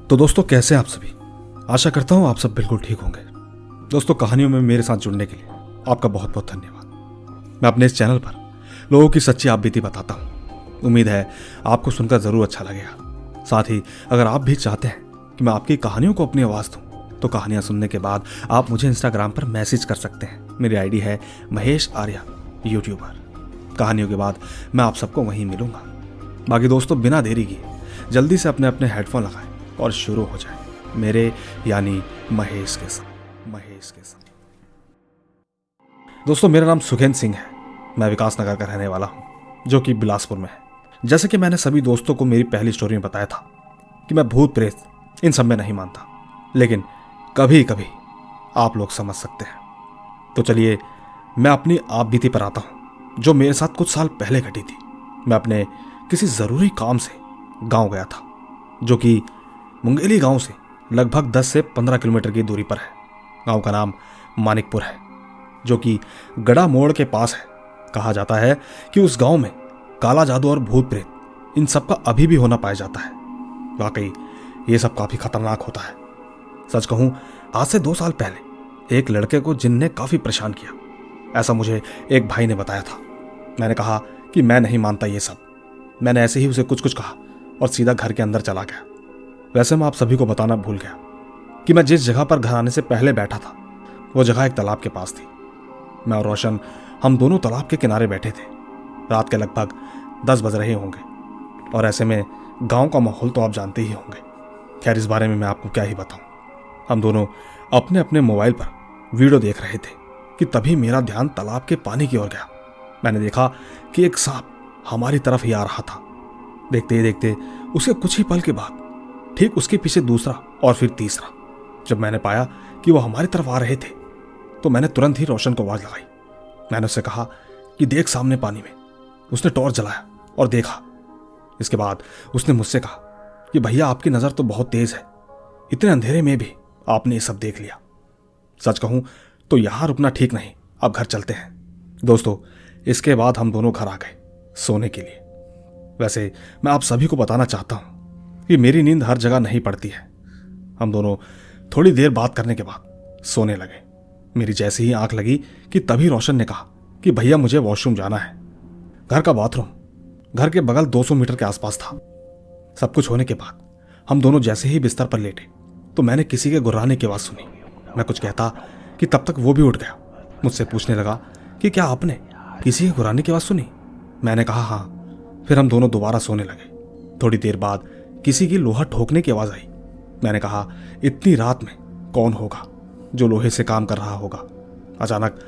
तो दोस्तों, कैसे हैं आप सभी। आशा करता हूं आप सब बिल्कुल ठीक होंगे। दोस्तों, कहानियों में मेरे साथ जुड़ने के लिए आपका बहुत बहुत धन्यवाद। मैं अपने इस चैनल पर लोगों की सच्ची आप बीती बताता हूं। उम्मीद है आपको सुनकर ज़रूर अच्छा लगेगा। साथ ही अगर आप भी चाहते हैं कि मैं आपकी कहानियों को अपनी आवाज़ दूं, तो कहानियां सुनने के बाद आप मुझे इंस्टाग्राम पर मैसेज कर सकते हैं। मेरी आईडी है महेश आर्या यूट्यूबर। कहानियों के बाद मैं आप सबको वहीं मिलूंगा। बाकी दोस्तों, बिना देरी किए जल्दी से अपने अपने हेडफोन लगाएं और शुरू हो जाए मेरे यानी महेश के साथ। दोस्तों, मेरा नाम सुखेंद्र सिंह है। मैं विकास नगर का रहने वाला हूं, जो कि बिलासपुर में है। जैसे कि मैंने सभी दोस्तों को मेरी पहली स्टोरी में बताया था कि मैं भूत प्रेत इन सब में नहीं मानता, लेकिन कभी कभी आप लोग समझ सकते हैं। तो चलिए मैं अपनी आप बीती पर आता हूं, जो मेरे साथ कुछ साल पहले घटी थी। मैं अपने किसी जरूरी काम से गांव गया था, जो कि मुंगेली गांव से लगभग 10 से 15 किलोमीटर की दूरी पर है। गांव का नाम मानिकपुर है, जो कि गड़ा मोड़ के पास है। कहा जाता है कि उस गांव में काला जादू और भूत प्रेत इन सब का अभी भी होना पाया जाता है। वाकई ये सब काफी खतरनाक होता है। सच कहूं, आज से 2 साल पहले एक लड़के को जिन ने काफी परेशान किया, ऐसा मुझे एक भाई ने बताया था। मैंने कहा कि मैं नहीं मानता ये सब। मैंने ऐसे ही उसे कुछ कुछ कहा और सीधा घर के अंदर चला गया। वैसे मैं आप सभी को बताना भूल गया कि मैं जिस जगह पर घर आने से पहले बैठा था, वो जगह एक तालाब के पास थी। मैं और रोशन हम दोनों तालाब के किनारे बैठे थे। रात के लगभग 10 बज रहे होंगे, और ऐसे में गांव का माहौल तो आप जानते ही होंगे। खैर, इस बारे में मैं आपको क्या ही बताऊं। हम दोनों अपने अपने मोबाइल पर वीडियो देख रहे थे कि तभी मेरा ध्यान तालाब के पानी की ओर गया। मैंने देखा कि एक सांप हमारी तरफ ही आ रहा था। देखते ही देखते उसके कुछ ही पल के बाद ठीक उसके पीछे दूसरा और फिर तीसरा। जब मैंने पाया कि वो हमारी तरफ आ रहे थे, तो मैंने तुरंत ही रोशन को आवाज लगाई। मैंने उससे कहा कि देख सामने पानी में। उसने टॉर्च जलाया और देखा। इसके बाद उसने मुझसे कहा कि भैया, आपकी नज़र तो बहुत तेज है, इतने अंधेरे में भी आपने ये सब देख लिया। सच कहूं तो यहां रुकना ठीक नहीं, अब घर चलते हैं। दोस्तों, इसके बाद हम दोनों घर आ गए सोने के लिए। वैसे मैं आप सभी को बताना चाहता हूं कि मेरी नींद हर जगह नहीं पड़ती है। हम दोनों थोड़ी देर बात करने के बाद सोने लगे। मेरी जैसी ही आंख लगी कि तभी रोशन ने कहा कि भैया, मुझे वॉशरूम जाना है। घर का बाथरूम घर के बगल 200 मीटर के आसपास था। सब कुछ होने के बाद हम दोनों जैसे ही बिस्तर पर लेटे, तो मैंने किसी के गुर्राने की आवाज सुनी। मैं कुछ कहता कि तब तक वो भी उठ गया। मुझसे पूछने लगा कि क्या आपने किसी के गुर्राने की आवाज सुनी? मैंने कहा हाँ। फिर हम दोनों दोबारा सोने लगे। थोड़ी देर बाद किसी की लोहा ठोकने की आवाज आई। मैंने कहा, इतनी रात में कौन होगा जो लोहे से काम कर रहा होगा। अचानक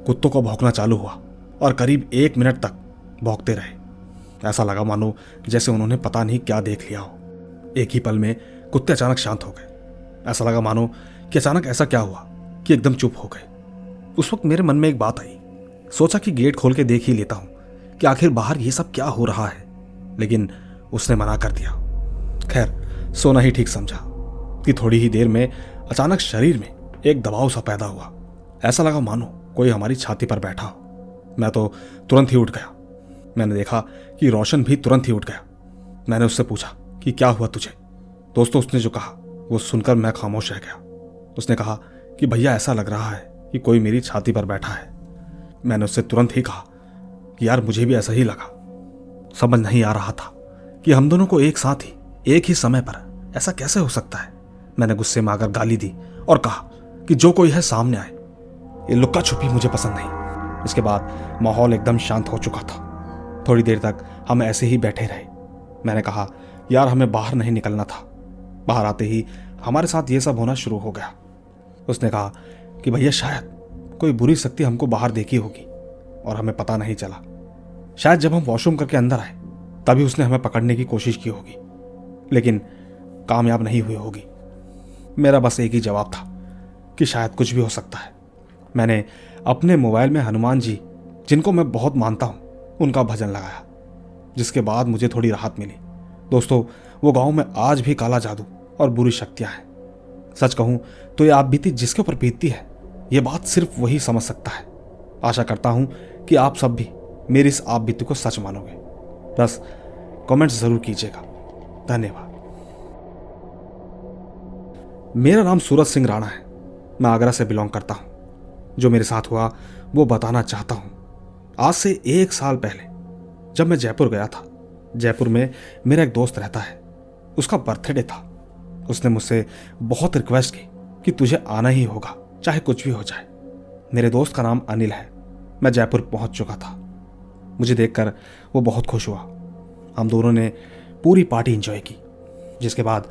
कुत्तों का भौंकना चालू हुआ और करीब 1 मिनट तक भौंकते रहे। ऐसा लगा मानो जैसे उन्होंने पता नहीं क्या देख लिया हो। एक ही पल में कुत्ते अचानक शांत हो गए। ऐसा लगा मानो कि अचानक ऐसा क्या हुआ कि एकदम चुप हो गए। उस वक्त मेरे मन में एक बात आई। सोचा कि गेट खोल के देख ही लेता हूं कि आखिर बाहर ये सब क्या हो रहा है, लेकिन उसने मना कर दिया। खैर, सोना ही ठीक समझा कि थोड़ी ही देर में अचानक शरीर में एक दबाव सा पैदा हुआ। ऐसा लगा मानो कोई हमारी छाती पर बैठा हो। मैं तो तुरंत ही उठ गया। मैंने देखा कि रोशन भी तुरंत ही उठ गया। मैंने उससे पूछा कि क्या हुआ तुझे। दोस्तों, उसने जो कहा वो सुनकर मैं खामोश रह गया। उसने कहा कि भैया, ऐसा लग रहा है कि कोई मेरी छाती पर बैठा है। मैंने उससे तुरंत ही कहा कि यार, मुझे भी ऐसा ही लगा। समझ नहीं आ रहा था कि हम दोनों को एक साथ ही एक ही समय पर ऐसा कैसे हो सकता है। मैंने गुस्से में आकर गाली दी और कहा कि जो कोई है सामने आए। ये लुक्का छुपी मुझे पसंद नहीं। इसके बाद माहौल एकदम शांत हो चुका था। थोड़ी देर तक हम ऐसे ही बैठे रहे। मैंने कहा, यार, हमें बाहर नहीं निकलना था। बाहर आते ही हमारे साथ ये सब होना शुरू हो गया। उसने कहा कि भैया, शायद कोई बुरी शक्ति हमको बाहर देखी होगी और हमें पता नहीं चला। शायद जब हम वॉशरूम करके अंदर आए तभी उसने हमें पकड़ने की कोशिश की होगी, लेकिन कामयाब नहीं हुई होगी। मेरा बस एक ही जवाब था कि शायद कुछ भी हो सकता है। मैंने अपने मोबाइल में हनुमान जी, जिनको मैं बहुत मानता हूं, उनका भजन लगाया, जिसके बाद मुझे थोड़ी राहत मिली। दोस्तों, वो गांव में आज भी काला जादू और बुरी शक्तियां हैं। सच कहूं तो ये आप बीती जिसके ऊपर बीतती है, ये बात सिर्फ वही समझ सकता है। आशा करता हूं कि आप सब भी मेरी इस आप बीती को सच मानोगे। बस कमेंट्स जरूर कीजिएगा। धन्यवाद। मेरा नाम सूरज सिंह राणा है। मैं आगरा से बिलोंग करता हूँ। जो मेरे साथ हुआ वो बताना चाहता हूँ। आज से 1 साल पहले जब मैं जयपुर गया था, जयपुर में मेरा एक दोस्त रहता है। उसका बर्थडे था। उसने मुझसे बहुत रिक्वेस्ट की कि तुझे आना ही होगा, चाहे कुछ भी हो जाए। मेरे दोस्त का नाम अनिल है। मैं जयपुर पहुंच चुका था। मुझे देखकर वो बहुत खुश हुआ। हम दोनों ने पूरी पार्टी एंजॉय की, जिसके बाद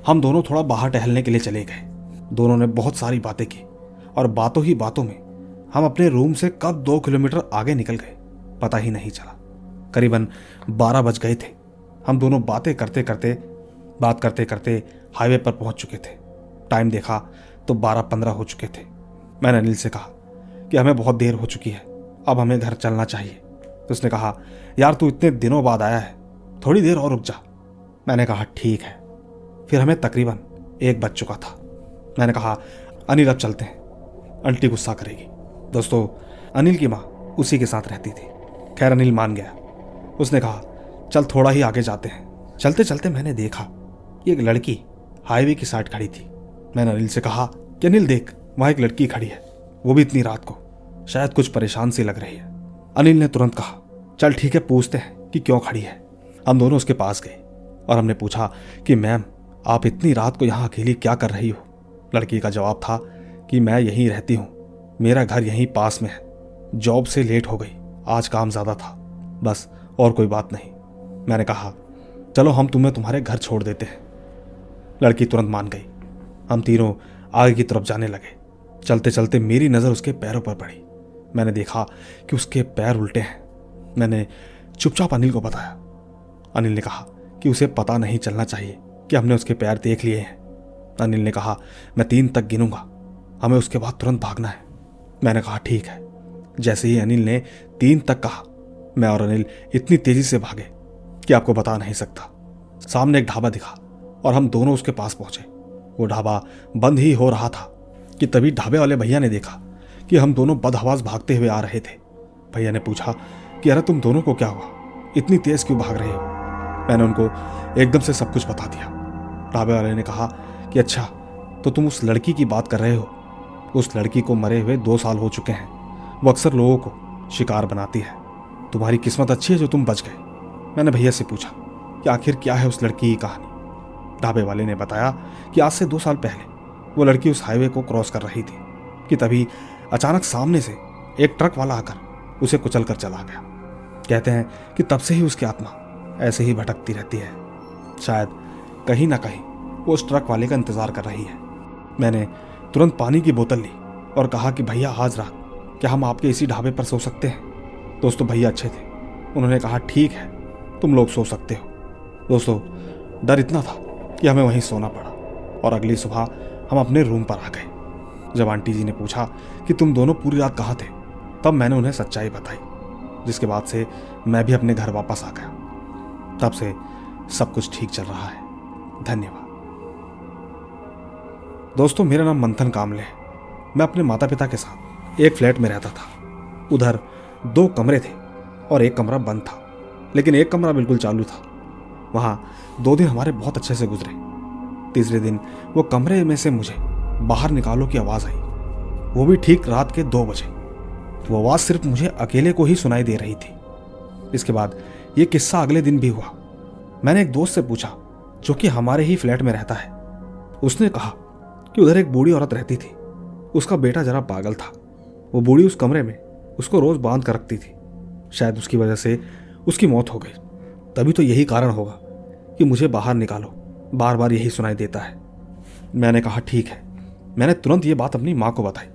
हम दोनों थोड़ा बाहर टहलने के लिए चले गए। दोनों ने बहुत सारी बातें की और बातों ही बातों में हम अपने रूम से कब 2 किलोमीटर आगे निकल गए पता ही नहीं चला। करीबन 12 बज गए थे। हम दोनों बात करते करते हाईवे पर पहुंच चुके थे। टाइम देखा तो 12:15 हो चुके थे। मैंने अनिल से कहा कि हमें बहुत देर हो चुकी है, अब हमें घर चलना चाहिए। तो उसने कहा, यार तू इतने दिनों बाद आया है, थोड़ी देर और रुक जा। मैंने कहा ठीक है। फिर हमें तकरीबन 1 बज चुका था। मैंने कहा, अनिल अब चलते हैं, आंटी गुस्सा करेगी। दोस्तों, अनिल की माँ उसी के साथ रहती थी। खैर अनिल मान गया। उसने कहा, चल थोड़ा ही आगे जाते हैं। चलते चलते मैंने देखा कि एक लड़की हाईवे की साइड खड़ी थी। मैंने अनिल से कहा कि अनिल देख, वहां एक लड़की खड़ी है, वो भी इतनी रात को, शायद कुछ परेशान सी लग रही है। अनिल ने तुरंत कहा, चल ठीक है, पूछते हैं कि क्यों खड़ी है। हम दोनों उसके पास गए और हमने पूछा कि मैम, आप इतनी रात को यहाँ अकेली क्या कर रही हो। लड़की का जवाब था कि मैं यहीं रहती हूँ, मेरा घर यहीं पास में है, जॉब से लेट हो गई, आज काम ज़्यादा था, बस और कोई बात नहीं। मैंने कहा, चलो हम तुम्हें तुम्हारे घर छोड़ देते हैं। लड़की तुरंत मान गई। हम तीनों आगे की तरफ जाने लगे। चलते चलते मेरी नज़र उसके पैरों पर पड़ी। मैंने देखा कि उसके पैर उल्टे हैं। मैंने चुपचाप अनिल को बताया। अनिल ने कहा कि उसे पता नहीं चलना चाहिए कि हमने उसके पैर देख लिए हैं। अनिल ने कहा, मैं 3 तक गिनूंगा, हमें उसके बाद तुरंत भागना है। मैंने कहा ठीक है। जैसे ही अनिल ने 3 तक कहा, मैं और अनिल इतनी तेजी से भागे कि आपको बता नहीं सकता। सामने एक ढाबा दिखा और हम दोनों उसके पास पहुंचे। वो ढाबा बंद ही हो रहा था कि तभी ढाबे वाले भैया ने देखा कि हम दोनों बदहवास भागते हुए आ रहे थे। भैया ने पूछा कि अरे तुम दोनों को क्या हुआ, इतनी तेज क्यों भाग रहे हो। मैंने उनको एकदम से सब कुछ बता दिया। ढाबे वाले ने कहा कि अच्छा, तो तुम उस लड़की की बात कर रहे हो। उस लड़की को मरे हुए 2 साल हो चुके हैं। वो अक्सर लोगों को शिकार बनाती है। तुम्हारी किस्मत अच्छी है जो तुम बच गए। मैंने भैया से पूछा कि आखिर क्या है उस लड़की की कहानी। ढाबे वाले ने बताया कि आज से 2 साल पहले वो लड़की उस हाईवे को क्रॉस कर रही थी कि तभी अचानक सामने से एक ट्रक वाला आकर उसे कुचल कर चला गया। कहते हैं कि तब से ही उसकी आत्मा ऐसे ही भटकती रहती है। शायद कहीं ना कहीं वो उस ट्रक वाले का इंतजार कर रही है। मैंने तुरंत पानी की बोतल ली और कहा कि भैया आज रात क्या हम आपके इसी ढाबे पर सो सकते हैं। दोस्तों भैया अच्छे थे, उन्होंने कहा ठीक है, तुम लोग सो सकते हो। दोस्तों डर इतना था कि हमें वहीं सोना पड़ा और अगली सुबह हम अपने रूम पर आ गए। जब आंटी जी ने पूछा कि तुम दोनों पूरी रात कहाँ थे, तब मैंने उन्हें सच्चाई बताई, जिसके बाद से मैं भी अपने घर वापस आ गया। तब से सब कुछ ठीक चल रहा है। धन्यवाद। दोस्तों मेरा नाम मंथन कामले है। मैं अपने माता पिता के साथ एक फ्लैट में रहता था। उधर 2 कमरे थे और एक कमरा बंद था, लेकिन एक कमरा बिल्कुल चालू था। वहाँ 2 दिन हमारे बहुत अच्छे से गुजरे। तीसरे दिन वो कमरे में से मुझे बाहर निकालो की आवाज़ आई, वो भी ठीक रात के 2 बजे। वो आवाज़ सिर्फ मुझे अकेले को ही सुनाई दे रही थी। इसके बाद ये किस्सा अगले दिन भी हुआ। मैंने एक दोस्त से पूछा जो कि हमारे ही फ्लैट में रहता है। उसने कहा कि उधर एक बूढ़ी औरत रहती थी। उसका बेटा जरा पागल था। वो बूढ़ी उस कमरे में उसको रोज बांध कर रखती थी। शायद उसकी वजह से उसकी मौत हो गई। तभी तो यही कारण होगा कि मुझे बाहर निकालो बार बार यही सुनाई देता है। मैंने कहा ठीक है। मैंने तुरंत ये बात अपनी माँ को बताई।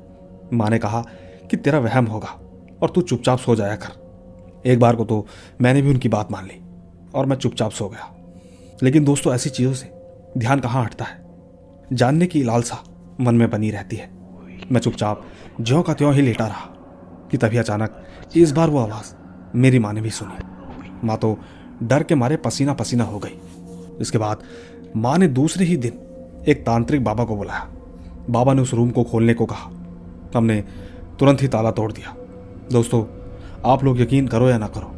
माँ ने कहा कि तेरा वहम होगा और तू चुपचाप सो जाया कर। एक बार को तो मैंने भी उनकी बात मान ली और मैं चुपचाप सो गया। लेकिन दोस्तों ऐसी चीज़ों से ध्यान कहाँ हटता है, जानने की लालसा मन में बनी रहती है। मैं चुपचाप ज्यों का त्यों ही लेटा रहा कि तभी अचानक इस बार वो आवाज़ मेरी माँ ने भी सुनी। माँ तो डर के मारे पसीना पसीना हो गई। इसके बाद माँ ने दूसरे ही दिन एक तांत्रिक बाबा को बुलाया। बाबा ने उस रूम को खोलने को कहा। हमने तुरंत ही ताला तोड़ दिया। दोस्तों आप लोग यकीन करो या ना करो,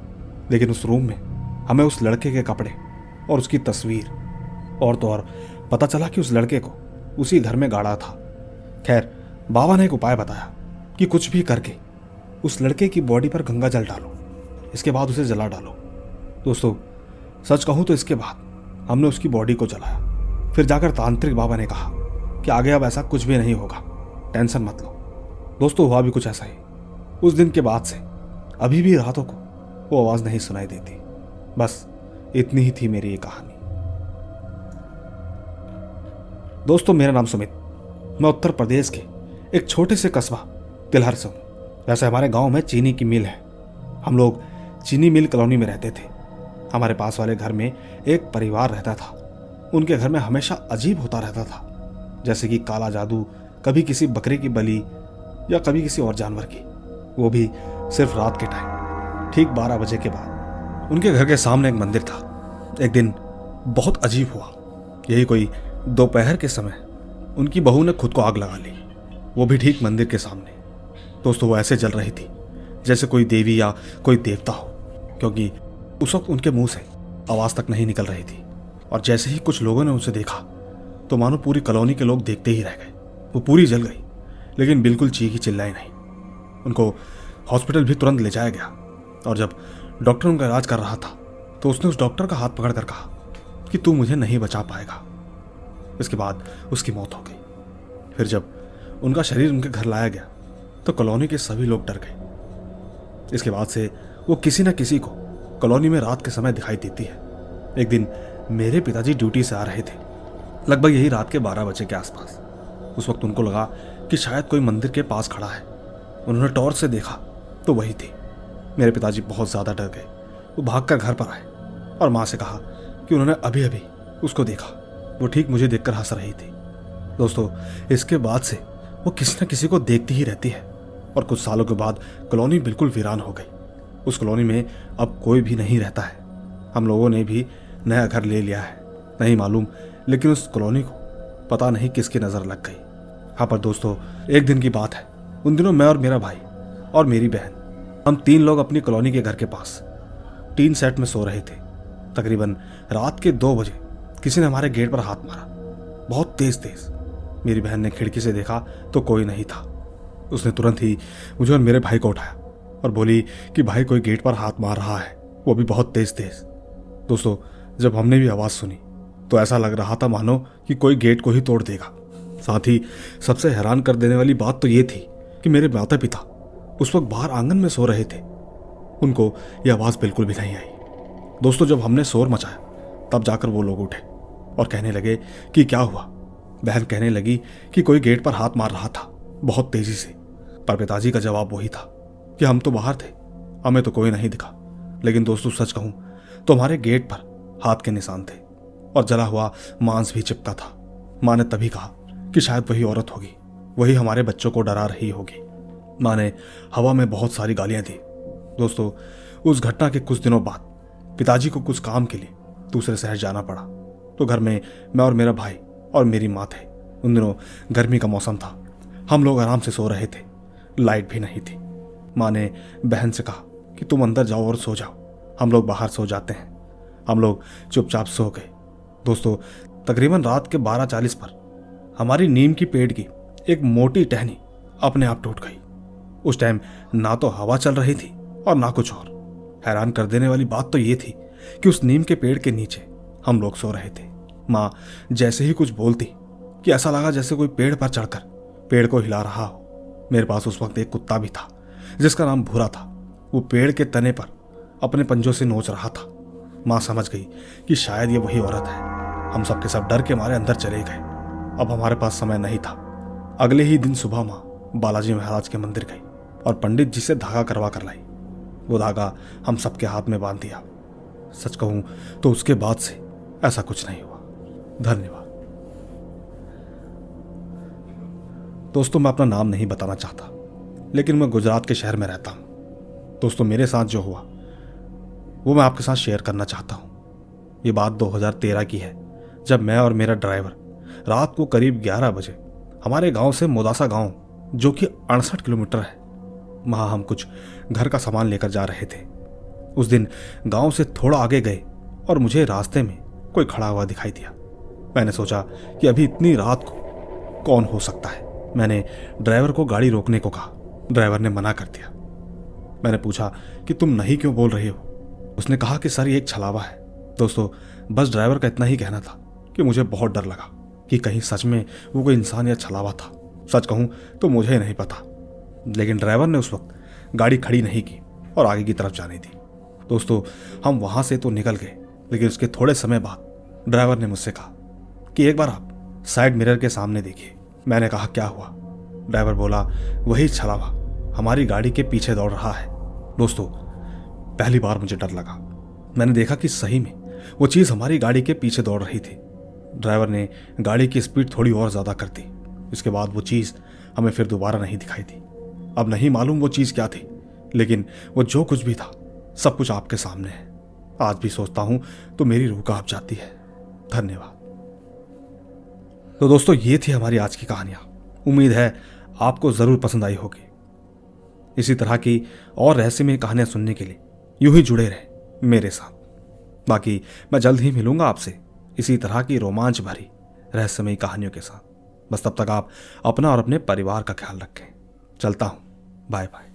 लेकिन उस रूम में हमें उस लड़के के कपड़े और उसकी तस्वीर और तो और पता चला कि उस लड़के को उसी घर में गाड़ा था। खैर, बाबा ने एक उपाय बताया कि कुछ भी करके उस लड़के की बॉडी पर गंगा जल डालो, इसके बाद उसे जला डालो। दोस्तों, सच कहूँ तो इसके बाद हमने उसकी बॉडी को जलाया। फिर जाकर तांत्रिक बाबा ने कहा कि आगे अब ऐसा कुछ भी नहीं होगा, टेंशन मत लो। दोस्तों, हुआ भी कुछ ऐसा ही। उस दिन के बाद से अभी भी रातों को वो आवाज नहीं सुनाई देती। बस इतनी ही थी मेरी ये कहानी। दोस्तों, मेरा नाम सुमित, मैं उत्तर प्रदेश के एक छोटे से कस्बा तिलहर से हूँ। वैसे हमारे गांव में चीनी की मिल है। हम लोग चीनी मिल कॉलोनी में रहते थे। हमारे पास वाले घर में एक परिवार रहता था। उनके घर में हमेशा अजीब होता रहता था, जैसे कि काला जादू, कभी किसी बकरे की बलि या कभी किसी और जानवर की, वो भी सिर्फ रात के टाइम, ठीक 12 बजे के बाद। उनके घर के सामने एक मंदिर था। एक दिन बहुत अजीब हुआ। यही कोई दोपहर के समय उनकी बहू ने खुद को आग लगा ली, वो भी ठीक मंदिर के सामने। दोस्तों, वो ऐसे जल रही थी जैसे कोई देवी या कोई देवता हो, क्योंकि उस वक्त उनके मुंह से आवाज तक नहीं निकल रही थी। और जैसे ही कुछ लोगों ने उसे देखा तो मानो पूरी कॉलोनी के लोग देखते ही रह गए। वो पूरी जल गई, लेकिन बिल्कुल चीखी चिल्लाई नहीं। उनको हॉस्पिटल भी तुरंत ले जाया गया, और जब डॉक्टर उनका इलाज कर रहा था तो उसने उस डॉक्टर का हाथ पकड़कर कहा कि तू मुझे नहीं बचा पाएगा। इसके बाद उसकी मौत हो गई। फिर जब उनका शरीर उनके घर लाया गया तो कॉलोनी के सभी लोग डर गए। इसके बाद से वो किसी न किसी को कॉलोनी में रात के समय दिखाई देती है। एक दिन मेरे पिताजी ड्यूटी से आ रहे थे, लगभग यही रात के 12 बजे के आसपास। उस वक्त उनको लगा कि शायद कोई मंदिर के पास खड़ा है। उन्होंने टॉर्च से देखा तो वही थी। मेरे पिताजी बहुत ज़्यादा डर गए। वो भागकर घर पर आए और माँ से कहा कि उन्होंने अभी अभी उसको देखा। वो ठीक मुझे देखकर हंस रही थी। दोस्तों, इसके बाद से वो किसी न किसी को देखती ही रहती है, और कुछ सालों के बाद कॉलोनी बिल्कुल वीरान हो गई। उस कॉलोनी में अब कोई भी नहीं रहता है। हम लोगों ने भी नया घर ले लिया है, नहीं मालूम, लेकिन उस कॉलोनी को पता नहीं किसकी नज़र लग गई। हाँ, पर दोस्तों, एक दिन की बात है। उन दिनों मैं और मेरा भाई और मेरी बहन, हम 3 लोग अपनी कॉलोनी के घर के पास टीन सेट में सो रहे थे। तकरीबन रात के 2 बजे किसी ने हमारे गेट पर हाथ मारा, बहुत तेज तेज। मेरी बहन ने खिड़की से देखा तो कोई नहीं था। उसने तुरंत ही मुझे और मेरे भाई को उठाया और बोली कि भाई कोई गेट पर हाथ मार रहा है, वो भी बहुत तेज तेज। दोस्तों, जब हमने भी आवाज़ सुनी तो ऐसा लग रहा था मानो कि कोई गेट को ही तोड़ देगा। साथ ही सबसे हैरान कर देने वाली बात तो ये थी कि मेरे माता पिता उस वक्त बाहर आंगन में सो रहे थे। उनको यह आवाज़ बिल्कुल भी नहीं आई। दोस्तों, जब हमने शोर मचाया तब जाकर वो लोग उठे और कहने लगे कि क्या हुआ। बहन कहने लगी कि कोई गेट पर हाथ मार रहा था बहुत तेजी से। पर पिताजी का जवाब वही था कि हम तो बाहर थे, हमें तो कोई नहीं दिखा। लेकिन दोस्तों, सच कहूं तो हमारे गेट पर हाथ के निशान थे और जला हुआ मांस भी चिपका था। माँ ने तभी कहा कि शायद वही औरत होगी, वही हमारे बच्चों को डरा रही होगी। माँ ने हवा में बहुत सारी गालियां दी। दोस्तों, उस घटना के कुछ दिनों बाद पिताजी को कुछ काम के लिए दूसरे शहर जाना पड़ा, तो घर में मैं और मेरा भाई और मेरी माँ थे। उन दिनों गर्मी का मौसम था। हम लोग आराम से सो रहे थे, लाइट भी नहीं थी। माँ ने बहन से कहा कि तुम अंदर जाओ और सो जाओ, हम लोग बाहर सो जाते हैं। हम लोग चुपचाप सो गए। दोस्तों, तकरीबन रात के 12:40 पर हमारी नीम की पेड़ की एक मोटी टहनी अपने आप टूट गई। उस टाइम ना तो हवा चल रही थी और ना कुछ और। हैरान कर देने वाली बात तो ये थी कि उस नीम के पेड़ के नीचे हम लोग सो रहे थे। माँ जैसे ही कुछ बोलती कि ऐसा लगा जैसे कोई पेड़ पर चढ़कर पेड़ को हिला रहा हो। मेरे पास उस वक्त एक कुत्ता भी था जिसका नाम भूरा था। वो पेड़ के तने पर अपने पंजों से नोच रहा था। माँ समझ गई कि शायद ये वही औरत है। हम सब के सब डर के मारे अंदर चले गए। अब हमारे पास समय नहीं था। अगले ही दिन सुबह माँ बालाजी महाराज के मंदिर गई और पंडित जी से धागा करवा कर लाई। वो धागा हम सबके हाथ में बांध दिया। सच कहूं तो उसके बाद से ऐसा कुछ नहीं हुआ। धन्यवाद। दोस्तों, मैं अपना नाम नहीं बताना चाहता, लेकिन मैं गुजरात के शहर में रहता हूं। दोस्तों, मेरे साथ जो हुआ वो मैं आपके साथ शेयर करना चाहता हूं। ये बात 2013 की है, जब मैं और मेरा ड्राइवर रात को करीब 11 बजे हमारे गांव से मोदासा गांव, जो कि 68 किलोमीटर है, वहां हम कुछ घर का सामान लेकर जा रहे थे। उस दिन गांव से थोड़ा आगे गए और मुझे रास्ते में कोई खड़ा हुआ दिखाई दिया। मैंने सोचा कि अभी इतनी रात को कौन हो सकता है? मैंने ड्राइवर को गाड़ी रोकने को कहा। ड्राइवर ने मना कर दिया। मैंने पूछा कि तुम नहीं क्यों बोल रहे हो? उसने कहा कि सर ये एक छलावा है। दोस्तों, बस ड्राइवर का इतना ही कहना था कि मुझे बहुत डर लगा कि कहीं सच में वो कोई इंसान या छलावा था। सच कहूं तो मुझे नहीं पता, लेकिन ड्राइवर ने उस वक्त गाड़ी खड़ी नहीं की और आगे की तरफ जाने दी। दोस्तों, हम वहां से तो निकल गए, लेकिन उसके थोड़े समय बाद ड्राइवर ने मुझसे कहा कि एक बार आप साइड मिरर के सामने देखिए। मैंने कहा क्या हुआ? ड्राइवर बोला वही छलावा हमारी गाड़ी के पीछे दौड़ रहा है। दोस्तों, पहली बार मुझे डर लगा। मैंने देखा कि सही में वो चीज हमारी गाड़ी के पीछे दौड़ रही थी। ड्राइवर ने गाड़ी की स्पीड थोड़ी और ज्यादा कर दी। इसके बाद वो चीज हमें फिर दोबारा नहीं दिखाई दी। अब नहीं मालूम वो चीज क्या थी, लेकिन वो जो कुछ भी था सब कुछ आपके सामने है। आज भी सोचता हूं तो मेरी रूह कांप जाती है। धन्यवाद। तो दोस्तों, ये थी हमारी आज की कहानियां। उम्मीद है आपको जरूर पसंद आई होगी। इसी तरह की और रहस्यमय कहानियां सुनने के लिए यूं ही जुड़े रहे मेरे साथ। बाकी मैं जल्द ही मिलूंगा आपसे इसी तरह की रोमांच भरी रहस्यमयी कहानियों के साथ। बस तब तक आप अपना और अपने परिवार का ख्याल रखें। चलता हूं। Bye bye.